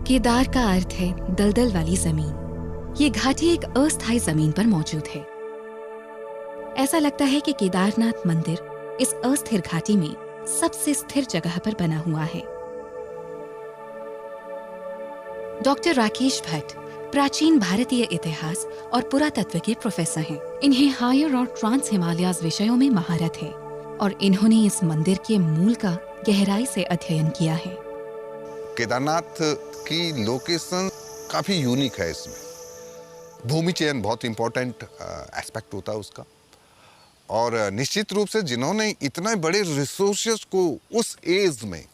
केदार का अर्थ है दलदल वाली जमीन। ये घाटी एक अस्थायी जमीन पर मौजूद है। ऐसा लगता है कि केदारनाथ मंदिर इस अस्थिर घाटी में सबसे स्थिर जगह पर बना हुआ है। डॉक्टर राकेश भट्ट प्राचीन भारतीय इतिहास और पुरातत्व के प्रोफेसर हैं। इन्हें हायर और ट्रांस हिमालयाज विषयों में महारत है और इन्होंने इस मंदिर के मूल का गहराई से अध्ययन किया है। केदारनाथ की लोकेशन काफी यूनिक है। इसमें भूमि चयन बहुत इंपॉर्टेंट एस्पेक्ट होता है उसका, और निश्चित रूप से जिन्होंने इतने बड़े रिसोर्सेस को उस एज में,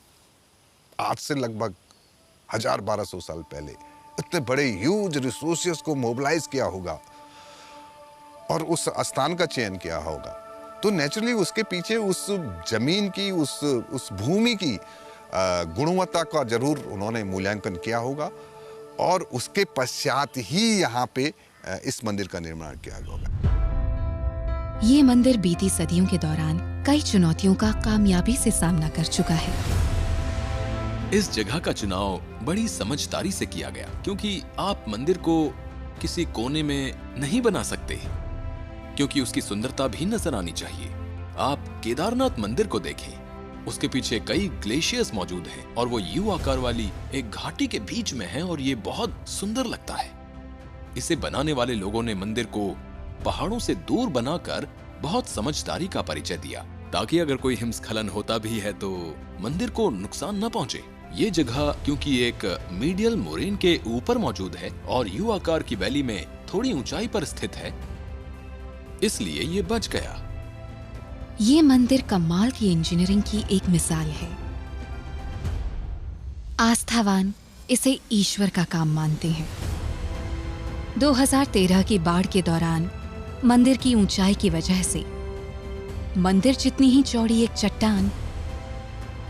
आज से लगभग 1000-1200 साल पहले, इतने बड़े ह्यूज रिसोर्सेस को मोबिलाइज किया होगा और उस स्थान का चयन किया होगा, तो नेचुरली उसके पीछे उस जमीन की, उस भूमि की गुणवत्ता का जरूर उन्होंने मूल्यांकन किया होगा, और उसके पश्चात ही यहाँ पे इस मंदिर का निर्माण किया होगा। ये मंदिर बीती सदियों के दौरान कई चुनौतियों का कामयाबी से सामना कर चुका है। इस जगह का चुनाव बड़ी समझदारी से किया गया, क्योंकि आप मंदिर को किसी कोने में नहीं बना सकते, क्योंकि उसकी सुंदरता भी नजर आनी चाहिए। आप केदारनाथ मंदिर को देखें, उसके पीछे कई ग्लेशियर्स मौजूद हैं और वो यू आकार वाली एक घाटी के बीच में है और ये बहुत सुंदर लगता है। इसे बनाने वाले लोगों ने मंदिर को पहाड़ों से दूर बनाकर बहुत समझदारी का परिचय दिया, ताकि अगर कोई हिमस्खलन होता भी है तो मंदिर को नुकसान न पहुंचे। ये जगह क्योंकि एक मीडियल मोरेन के ऊपर मौजूद है और यू आकार की वैली में थोड़ी ऊंचाई पर स्थित है, इसलिए ये बच गया। ये मंदिर कमाल की इंजीनियरिंग की एक मिसाल है। आस्थावान इसे ईश्वर का काम मानते हैं। 2013 की बाढ़ के दौरान मंदिर की ऊंचाई की वजह से मंदिर जितनी ही चौड़ी एक चट्टान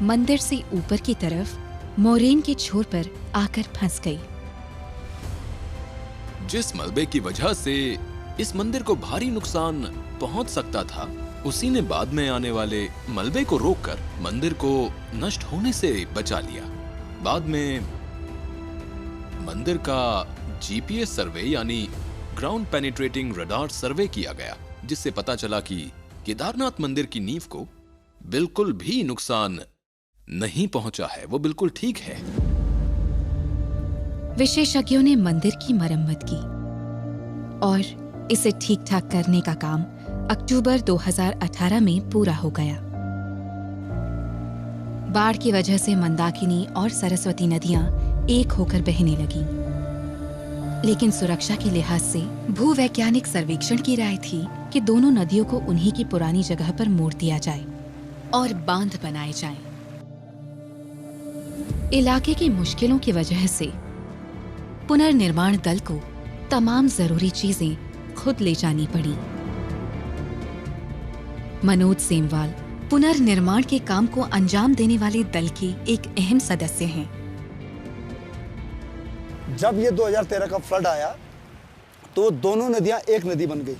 मंदिर से ऊपर की तरफ मोरेन के छोर पर आकर फंस गई। जिस मलबे की वजह से इस मंदिर को भारी नुकसान पहुंच सकता था, उसी ने बाद में आने वाले मलबे को रोककर मंदिर को नष्ट होने से बचा लिया। बाद में मंदिर का जीपीएस सर्वे यानी ग्राउंड पेनिट्रेटिंग रडार सर्वे किया गया, जिससे पता चला कि केदारनाथ मंदिर की नींव को बिल्कुल भी नुकसान नहीं पहुंचा है, वो बिल्कुल ठीक है। विशेषज्ञों ने मंदिर की मरम्मत की और इसे ठीक ठाक करने का काम अक्टूबर 2018 में पूरा हो गया। बाढ़ की वजह से मंदाकिनी और सरस्वती नदियां एक होकर बहने लगीं। लेकिन सुरक्षा के लिहाज से भूवैज्ञानिक सर्वेक्षण की राय थी कि दोनों नदियों को उन्हीं की पुरानी जगह पर मोड़ दिया जाए और बांध बनाए जाएं। इलाके की मुश्किलों की वजह से पुनर्निर्माण दल को तमाम जरूरी चीजें खुद ले जानी पड़ी। मनोज सेमवाल पुनर्निर्माण के काम को अंजाम देने वाले दल के एक अहम सदस्य हैं। जब ये 2013 का फ्लड आया तो दोनों नदियां एक नदी बन गई।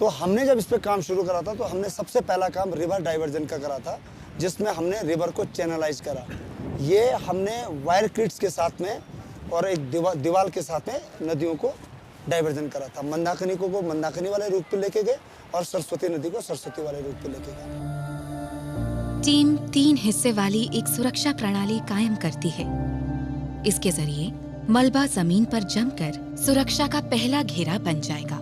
तो हमने जब इस पे काम शुरू करा था तो हमने सबसे पहला काम रिवर डाइवर्जन का करा था, जिसमें हमने रिवर को चैनलाइज करा। ये हमने वायर क्रिट्स के साथ में और एक दीवार के साथ में नदियों को डाइवर्जन करा था। मंदाकिनी को मंदाकिनी वाले रूट पे लेके गए और सरस्वती नदी को सरस्वती वाले रूट पे लेके गए। टीम 3 हिस्से वाली एक सुरक्षा प्रणाली कायम करती है। इसके जरिए मलबा जमीन पर जमकर सुरक्षा का पहला घेरा बन जाएगा।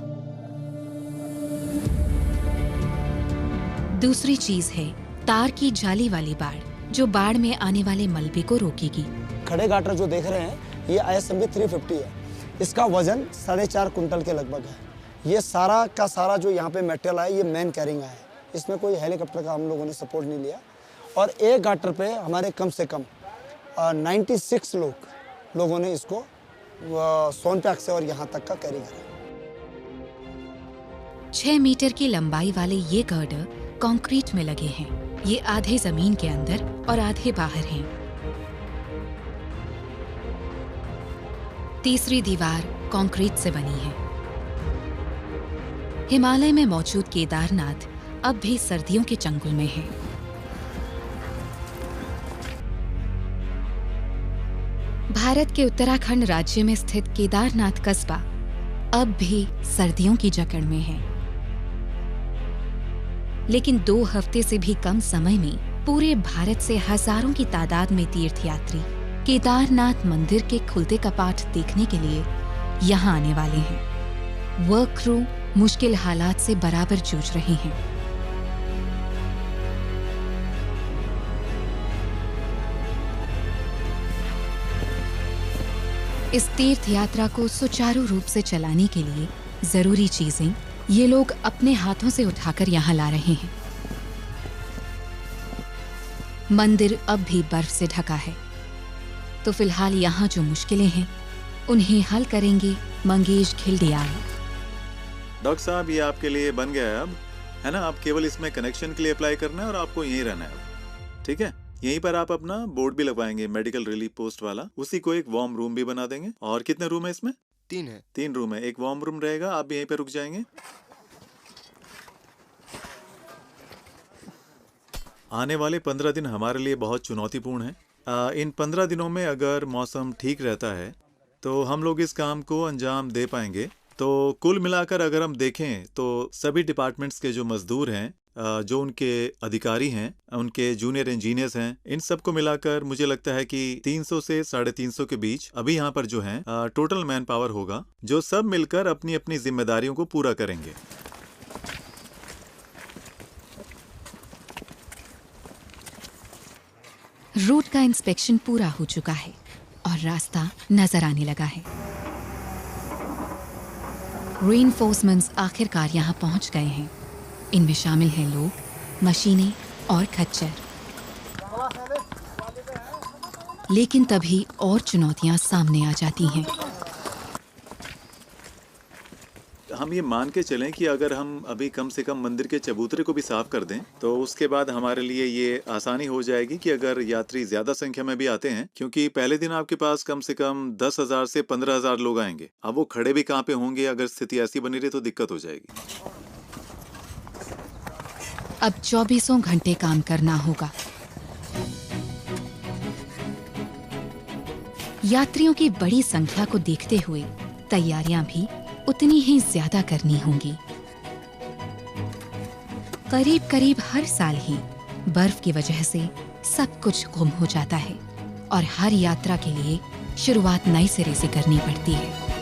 दूसरी चीज है तार की जाली वाली बाड़, जो बाढ़ में आने वाले मलबे को रोकेगी। खड़े गाटर जो देख रहे हैं ये ISMB 350 है। इसका वजन 4.5 कुंटल के लगभग है। ये सारा का सारा जो यहाँ पे मेटेरियल है ये मैन कैरिंग है। इसमें कोई हेलीकॉप्टर का हम लोगों ने सपोर्ट नहीं लिया। और एक गाटर पे हमारे कम से कम 96 लोगों ने इसको सोनप्याक से और यहाँ तक का कैरी करा। 6 मीटर की लंबाई वाले ये गर्डर कंक्रीट में लगे हैं। ये आधे जमीन के अंदर और आधे बाहर हैं। तीसरी दीवार कंक्रीट से बनी है। हिमालय में मौजूद केदारनाथ अब भी सर्दियों के चंगुल में है। भारत के उत्तराखंड राज्य में स्थित केदारनाथ कस्बा अब भी सर्दियों की जकड़ में है, लेकिन 2 हफ्ते से भी कम समय में पूरे भारत से हजारों की तादाद में तीर्थयात्री केदारनाथ मंदिर के खुलते कपाट देखने के लिए यहाँ आने वाले हैं। वर्क क्रू मुश्किल हालात से बराबर जूझ रहे हैं। इस तीर्थ यात्रा को सुचारू रूप से चलाने के लिए जरूरी चीजें ये लोग अपने हाथों से उठाकर यहाँ ला रहे हैं। मंदिर अब भी बर्फ से ढका है, तो फिलहाल यहाँ जो मुश्किलें हैं उन्हें हल करेंगे मंगेश खिल्डियाल। डॉक्टर साहब, ये आपके लिए बन गया है अब, है ना? आप केवल इसमें कनेक्शन के लिए अप्लाई करना है और आपको यहीं रहना है अब, ठीक है? यहीं पर आप अपना बोर्ड भी लगवाएंगे, मेडिकल रिलीफ पोस्ट वाला। उसी को एक वार्म रूम भी बना देंगे। और कितने रूम है इसमें? 3 है। 3 रूम है। एक वार्म रूम रहेगा, आप भी यहीं पे रुक जाएंगे। आने वाले 15 दिन हमारे लिए बहुत चुनौतीपूर्ण है। इन 15 दिनों में अगर मौसम ठीक रहता है तो हम लोग इस काम को अंजाम दे पाएंगे। तो कुल मिलाकर अगर हम देखें तो सभी डिपार्टमेंट्स के जो मजदूर हैं, जो उनके अधिकारी हैं, उनके जूनियर इंजीनियर्स हैं, इन सबको मिलाकर मुझे लगता है कि 300 से 350 के बीच अभी यहाँ पर जो हैं टोटल मैन पावर होगा, जो सब मिलकर अपनी अपनी जिम्मेदारियों को पूरा करेंगे। रूट का इंस्पेक्शन पूरा हो चुका है और रास्ता नजर आने लगा है। रीइंफोर्समेंट्स आखिरकार यहाँ पहुँच गए हैं। इनमें शामिल हैं लोग, मशीनें और खच्चर। लेकिन तभी और चुनौतियां सामने आ जाती हैं। हम ये मान के चलें कि अगर हम अभी कम से कम मंदिर के चबूतरे को भी साफ कर दें तो उसके बाद हमारे लिए ये आसानी हो जाएगी कि अगर यात्री ज्यादा संख्या में भी आते हैं, क्योंकि पहले दिन आपके पास कम से कम 10,000 से 15,000 लोग आएंगे। अब वो खड़े भी कहाँ पे होंगे? अगर स्थिति ऐसी बनी रही तो दिक्कत हो जाएगी। अब 24 घंटे काम करना होगा। यात्रियों की बड़ी संख्या को देखते हुए तैयारियां भी उतनी ही ज्यादा करनी होंगी। करीब करीब हर साल ही बर्फ की वजह से सब कुछ गुम हो जाता है और हर यात्रा के लिए शुरुआत नए सिरे से करनी पड़ती है।